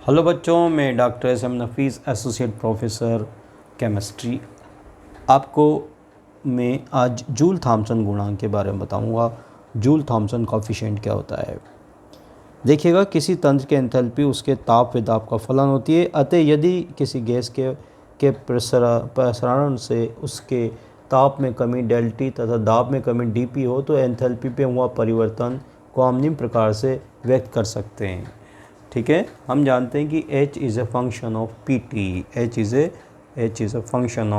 Hello बच्चों, मैं doctor S M Nafees, associate professor chemistry. आपको मैं आज जूल थॉम्सन गुणांक के बारे में बताऊंगा। जूल थॉम्सन कॉफिशिएंट क्या होता है। देखिएगा, किसी तंत्र के एंथैल्पी उसके ताप व दाब का फलन होती है। अतः यदि किसी गैस के प्रसारण से उसके ताप में कमी डेल्टी तथा दाब में कमी डीपी हो तो एंथैल्पी पे हुआ परिवर्तन को हम निम्न प्रकार से व्यक्त कर सकते हैं। ठीक है, हम जानते हैं कि h is a function of P T. h is a function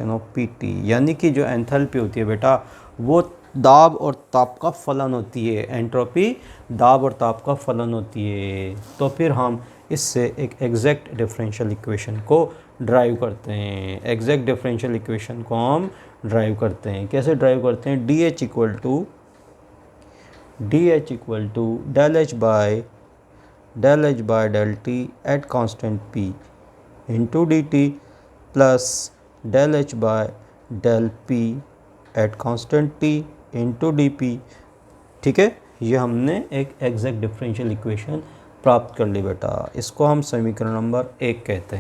of P T, यानी कि जो एंथैल्पी होती है बेटा वो दाब और ताप का फलन होती है। एंट्रोपी दाब और ताप का फलन होती है। तो फिर हम इससे एक एग्जैक्ट डिफरेंशियल इक्वेशन को ड्राइव करते हैं। एग्जैक्ट डिफरेंशियल इक्वेशन को हम ड्राइव करते हैं। कैसे ड्राइव करते हैं? D H equal to del h by del t at constant p into dt plus del h by del p at constant t into dp। ठीक है, ये हमने एक एग्जैक्ट डिफरेंशियल इक्वेशन प्राप्त कर ली बेटा। इसको हम समीकरण नंबर 1 कहते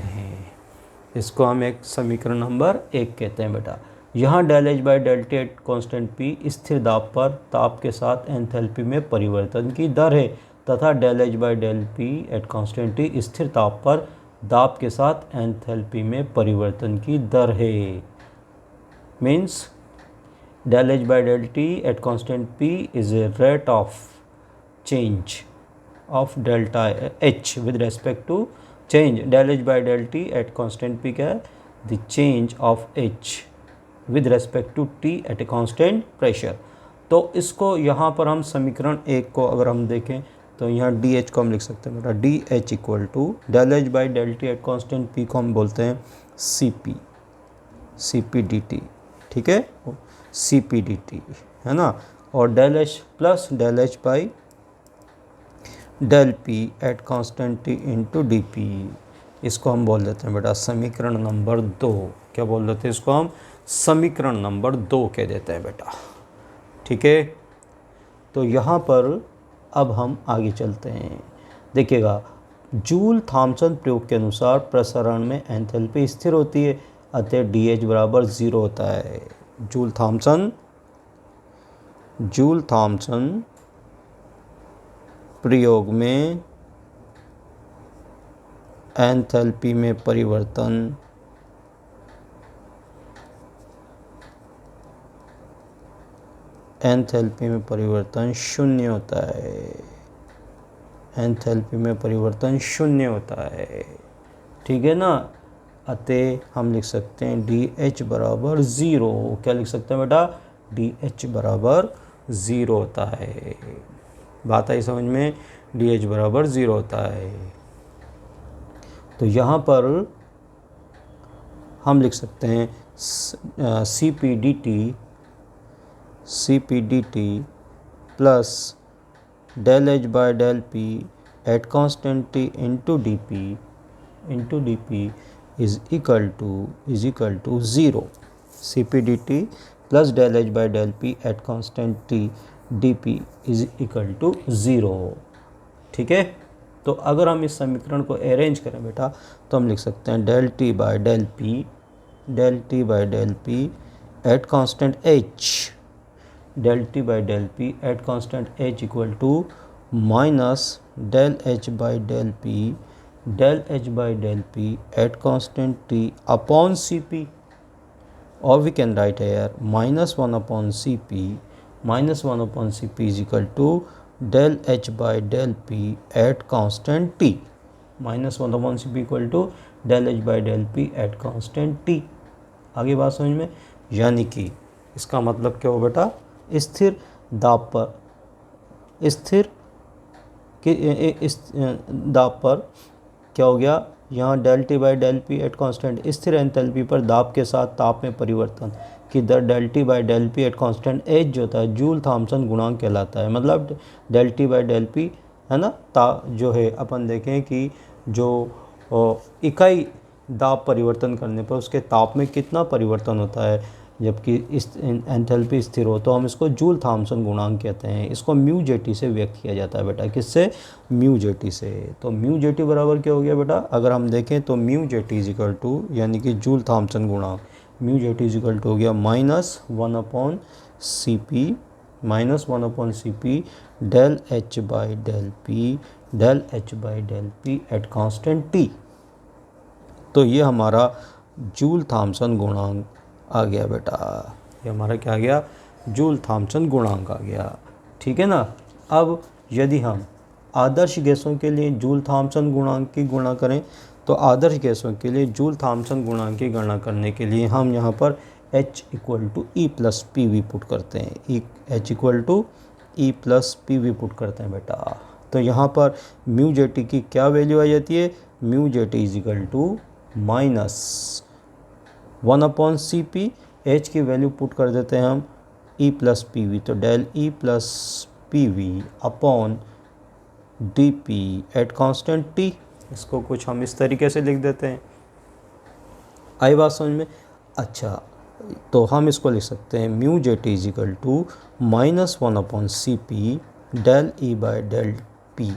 हैं। बेटा यहाँ del H by del T at constant P स्थिर दाब पर ताप के साथ एंथैल्पी में परिवर्तन की दर है तथा del H by del P at constant T स्थिर ताप पर दाब के साथ एंथैल्पी में परिवर्तन की दर है। Means del H by del T at constant P is a rate of change of delta H with respect to change del H by del T at constant P क्या है? The change of H with respect to T at a constant pressure. तो इसको यहाँ पर हम समीकरण 1 को अगर हम देखें तो यहाँ डी एच को हम लिख सकते हैं बेटा। D H equal to del H by del T at constant P को हम बोलते हैं सी पी डी टी। ठीक है, सी पी डी टी है ना। और del H plus del H by del P at constant T into D P, इसको हम बोल देते हैं बेटा समीकरण नंबर 2। क्या बोल देते हैं इसको? हम समीकरण नंबर 2 कह देते हैं बेटा। ठीक है, तो यहाँ पर अब हम आगे चलते हैं। देखिएगा, जूल थॉम्सन प्रयोग के अनुसार प्रसारण में एंथैल्पी स्थिर होती है, अतः डी एच बराबर 0 होता है। जूल थॉम्सन प्रयोग में एंथैल्पी में परिवर्तन शून्य होता है। ठीक है ना। अतः हम लिख सकते हैं डी एच बराबर 0। क्या लिख सकते हैं बेटा? डी एच बराबर 0 होता है। बात आई समझ में? डी एच बराबर 0 होता है। तो यहाँ पर हम लिख सकते हैं C P D T plus del H by del P at constant T into D P is equal to 0। C P D T plus del H by del P at constant T D P is equal to 0। ठीक है, तो अगर हम इस समीकरण को arrange करें बेटा तो हम लिख सकते हैं del T by del P at constant H, del T by del P at constant H equal to minus del H by del P at constant T upon C P, और we can write here minus 1 upon C P is equal to del H by del P at constant T. -1 upon C P equal to del H by del P at constant T. आगे बात समझ में? यानी कि इसका मतलब क्या हो बेटा? स्थिर दाब पर क्या हो गया? यहाँ del T by del P at constant स्थिर एंथैल्पी पर दाब के साथ ताप में परिवर्तन की दर del T by del P at constant H जो होता है जूल थॉम्सन गुणांक कहलाता है। मतलब del T by del P है ना, जो है अपन देखें कि जो इकाई दाब परिवर्तन करने पर उसके ताप में कितना परिवर्तन होता है, जबकि इस एंथैल्पी स्थिर हो तो हम इसको जूल थॉम्सन गुणांक कहते हैं। इसको म्यू जेटी से व्यक्त किया जाता है बेटा, किससे? म्यू जेटी से। तो म्यू जेटी बराबर क्या हो गया बेटा? अगर हम देखें तो mu JT is equal to, यानी कि जूल थॉम्सन गुणांक, mu JT is equal to हो गया -1/CP, -1/CP del H by del P, del H by del P at constant T. तो ये हमारा जूल थॉम्सन गुणांक आ गया बेटा। ये हमारा क्या आ गया? जूल थॉम्सन गुणांक आ गया। ठीक है ना। अब यदि हम आदर्श गैसों के लिए जूल थॉम्सन गुणांक की गणना करें, तो आदर्श गैसों के लिए जूल थॉम्सन गुणांक की गणना करने के लिए हम यहाँ पर H equal to E plus P V put करते हैं। H equal to E plus P V put करते हैं बेटा। तो यहाँ पर म्यू जे टी की क्या वैल्यू आ जाती है? Mu J T is equal to -1/CP, H की वैल्यू पुट कर देते हैं हम E प्लस पी वी, तो del E plus P V upon D P at constant T। इसको कुछ हम इस तरीके से लिख देते हैं। आई बात समझ में? अच्छा, तो हम इसको लिख सकते हैं mu J T is equal to -1/CP del E by del P,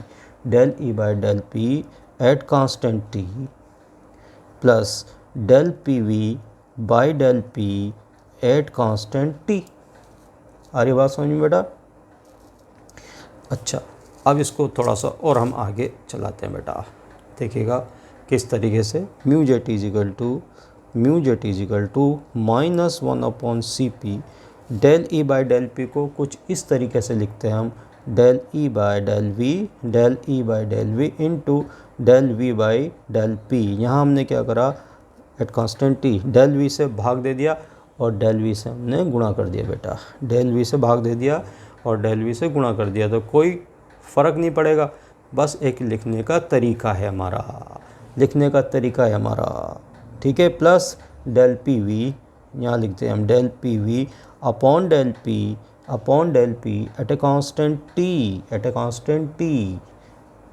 del E by del P at constant T plus del P V by del P at constant T। आ रही बात समझ में बेटा? अच्छा, अब इसको थोड़ा सा और हम आगे चलाते हैं बेटा। देखिएगा किस तरीके से mu J T is equal to -1/CP del E by del P को कुछ इस तरीके से लिखते हैं हम, del E by del V, del E by del V into del V by del P. यहाँ हमने क्या करा? At constant T del V से भाग दे दिया और डेल वी से हमने गुणा कर दिया बेटा। डेल वी से भाग दे दिया और डेल वी से गुणा कर दिया, तो कोई फ़र्क नहीं पड़ेगा, बस एक लिखने का तरीका है हमारा, लिखने का तरीका है हमारा। ठीक है, प्लस डेल पी वी, यहाँ लिखते हैं हम del P V upon del P at a constant T, at a constant T.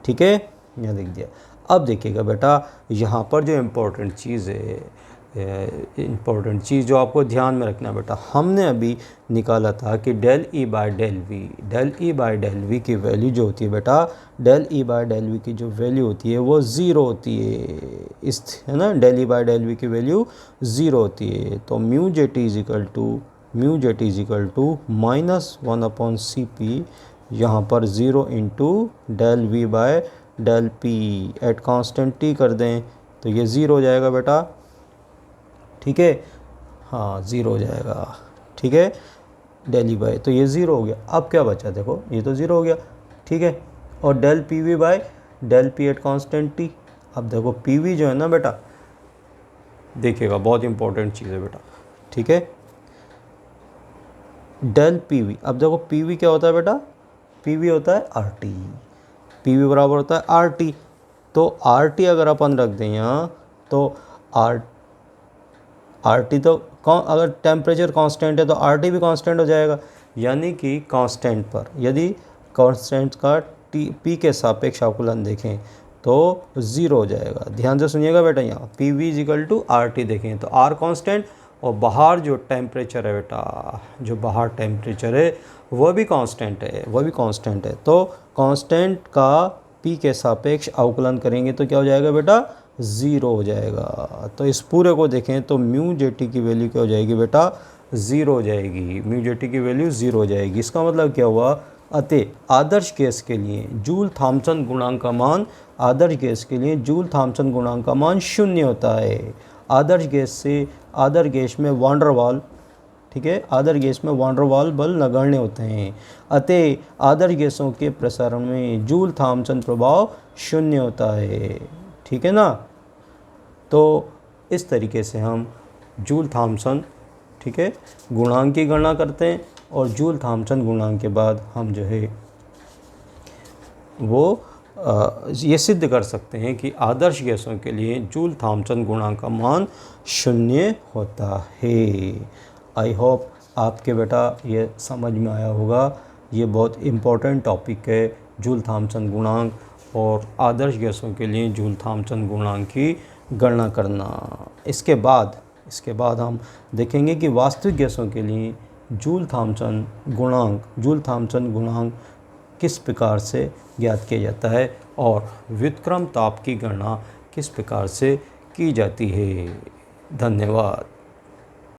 ठीक है, यहाँ लिख दिया। अब देखिएगा बेटा, यहाँ पर जो इम्पोर्टेंट चीज़ है, इम्पोर्टेंट चीज़ जो आपको ध्यान में रखना है बेटा, हमने अभी निकाला था कि del E by del V, del E by del V की वैल्यू जो होती है बेटा, del E by del V की जो वैल्यू होती है वो ज़ीरो होती है, इस है ना, del E by del V की वैल्यू ज़ीरो होती है। तो mu J T is equal to -1/CP, यहाँ पर 0 into del V by del P at constant T कर दें तो ये 0 हो जाएगा बेटा। ठीक है, हाँ 0 हो जाएगा। ठीक है, डेल ई बाय, तो ये 0 हो गया। अब क्या बचा? देखो ये तो 0 हो गया। ठीक है, और del P V by del P at constant T. अब देखो पी वी जो है ना बेटा, देखिएगा बहुत इंपॉर्टेंट चीज़ है बेटा। ठीक है, डेल पी वी, अब देखो पी वी क्या होता है बेटा? पी वी होता है आर टी, पी वी बराबर होता है आर टी। तो आर टी अगर अपन रख दें यहाँ, तो आर टी तो अगर टेम्परेचर कांस्टेंट है तो आर टी भी कांस्टेंट हो जाएगा, यानी कि कांस्टेंट पर यदि कांस्टेंट का टी पी के सापेक्ष अवकलन देखें तो 0 हो जाएगा। ध्यान से सुनिएगा बेटा, यहाँ P V is equal to R T देखें तो आर कांस्टेंट और बाहर जो टेम्परेचर है बेटा, जो बाहर टेम्परेचर है वह भी कांस्टेंट है, वह भी कांस्टेंट है। तो कांस्टेंट का पी के सापेक्ष अवकलन करेंगे तो क्या हो जाएगा बेटा? 0 हो जाएगा। तो इस पूरे को देखें तो म्यू जे टी की वैल्यू क्या हो जाएगी बेटा? 0 हो जाएगी। म्यू जे टी की वैल्यू 0 हो जाएगी। इसका मतलब क्या हुआ? अतः आदर्श गैस के लिए जूल थॉम्सन गुणांक का मान, आदर्श गैस के लिए जूल थॉम्सन गुणांक का मान 0 होता है। आदर्श गैस से आदर्श गैस में वान डेर वाल, ठीक है, आदर्श गैस में वान डेर वाल बल नगण्य होते हैं। अतः आदर्श गैसों के प्रसारण में जूल थॉम्सन प्रभाव 0 होता है। ठीक है ना। तो इस तरीके से हम जूल थॉम्सन, ठीक है, गुणांक की गणना करते हैं और जूल थॉम्सन गुणांक के बाद हम जो है वो ये सिद्ध कर सकते हैं कि आदर्श गैसों के लिए जूल थॉम्सन गुणांक का मान 0 होता है। आई होप आपके बेटा ये समझ में आया होगा। ये बहुत इम्पोर्टेंट टॉपिक है, जूल थॉम्सन गुणांक और आदर्श गैसों के लिए जूल थॉम्सन गुणांक की गणना करना। इसके बाद इसके बाद हम देखेंगे कि वास्तविक गैसों के लिए जूल थॉम्सन गुणांक किस प्रकार से ज्ञात किया जाता है और व्युत्क्रम ताप की गणना किस प्रकार से की जाती है। धन्यवाद।